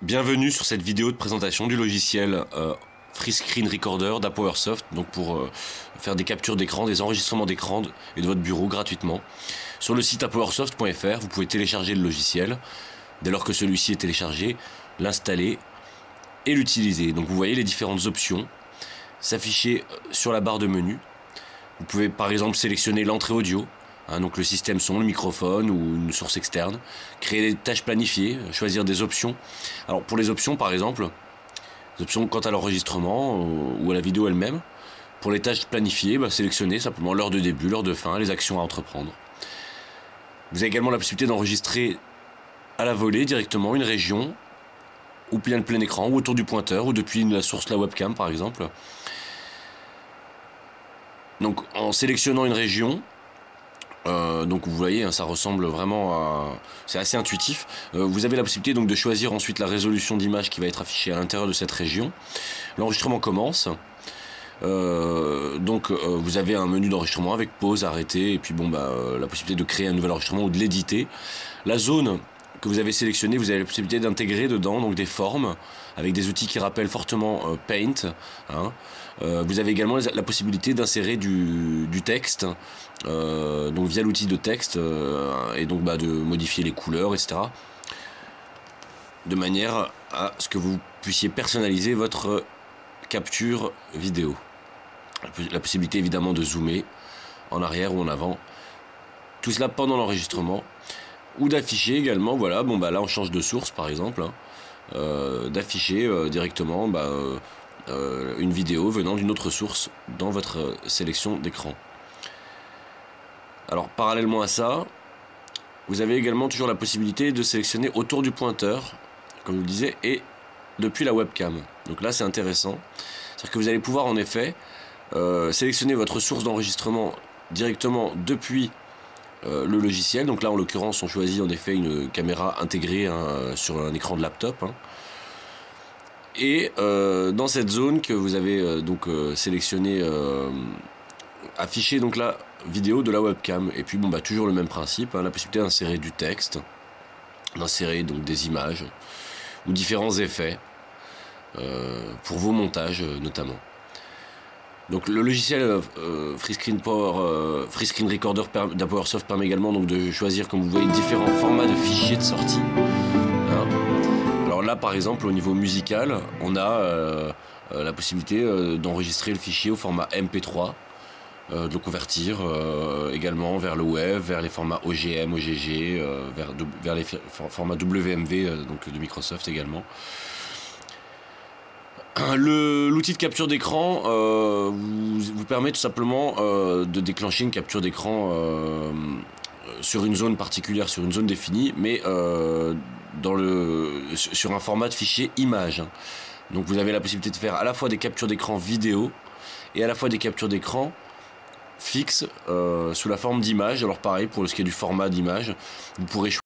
Bienvenue sur cette vidéo de présentation du logiciel Free Screen Recorder d'ApowerSoft, donc pour faire des captures d'écran, des enregistrements d'écran et de votre bureau gratuitement. Sur le site apowersoft.fr, vous pouvez télécharger le logiciel. Dès lors que celui-ci est téléchargé, l'installer et l'utiliser. Donc vous voyez les différentes options s'afficher sur la barre de menu. Vous pouvez par exemple sélectionner l'entrée audio, donc le système son, le microphone ou une source externe, créer des tâches planifiées, choisir des options. Alors pour les options par exemple, les options quant à l'enregistrement ou à la vidéo elle-même. Pour les tâches planifiées, sélectionnez simplement l'heure de début, l'heure de fin, les actions à entreprendre. Vous avez également la possibilité d'enregistrer à la volée directement une région, ou bien le plein écran, ou autour du pointeur, ou depuis la source, la webcam par exemple. Donc en sélectionnant une région, donc vous voyez, ça ressemble vraiment à... C'est assez intuitif. Vous avez la possibilité donc de choisir ensuite la résolution d'image qui va être affichée à l'intérieur de cette région. L'enregistrement commence. Vous avez un menu d'enregistrement avec pause, arrêter, et puis la possibilité de créer un nouvel enregistrement ou de l'éditer. La zone que vous avez sélectionnée, vous avez la possibilité d'intégrer dedans donc des formes avec des outils qui rappellent fortement Paint. Vous avez également la possibilité d'insérer du texte, donc via l'outil de texte, et donc de modifier les couleurs, etc. De manière à ce que vous puissiez personnaliser votre capture vidéo. La possibilité évidemment de zoomer en arrière ou en avant. Tout cela pendant l'enregistrement. Ou d'afficher également, voilà, là on change de source par exemple, d'afficher directement une vidéo venant d'une autre source dans votre sélection d'écran. Alors parallèlement à ça, vous avez également toujours la possibilité de sélectionner autour du pointeur, comme je vous le disais, et depuis la webcam. Donc là c'est intéressant, c'est-à-dire que vous allez pouvoir en effet sélectionner votre source d'enregistrement directement depuis le logiciel. Donc là en l'occurrence on choisit en effet une caméra intégrée sur un écran de laptop, et dans cette zone que vous avez sélectionné, afficher donc la vidéo de la webcam, et puis toujours le même principe, la possibilité d'insérer du texte, d'insérer donc des images ou différents effets pour vos montages notamment. Donc le logiciel Free Screen Recorder d'ApowerSoft permet également donc de choisir, comme vous voyez, différents formats de fichiers de sortie. Alors là par exemple au niveau musical, on a la possibilité d'enregistrer le fichier au format MP3, de le convertir également vers le web, vers les formats OGM, OGG, vers les formats WMV donc de Microsoft également. L'outil de capture d'écran vous permet tout simplement de déclencher une capture d'écran sur une zone particulière, sur une zone définie, mais sur un format de fichier image. Donc vous avez la possibilité de faire à la fois des captures d'écran vidéo et à la fois des captures d'écran fixes sous la forme d'image. Alors pareil, pour ce qui est du format d'image, vous pourrez choisir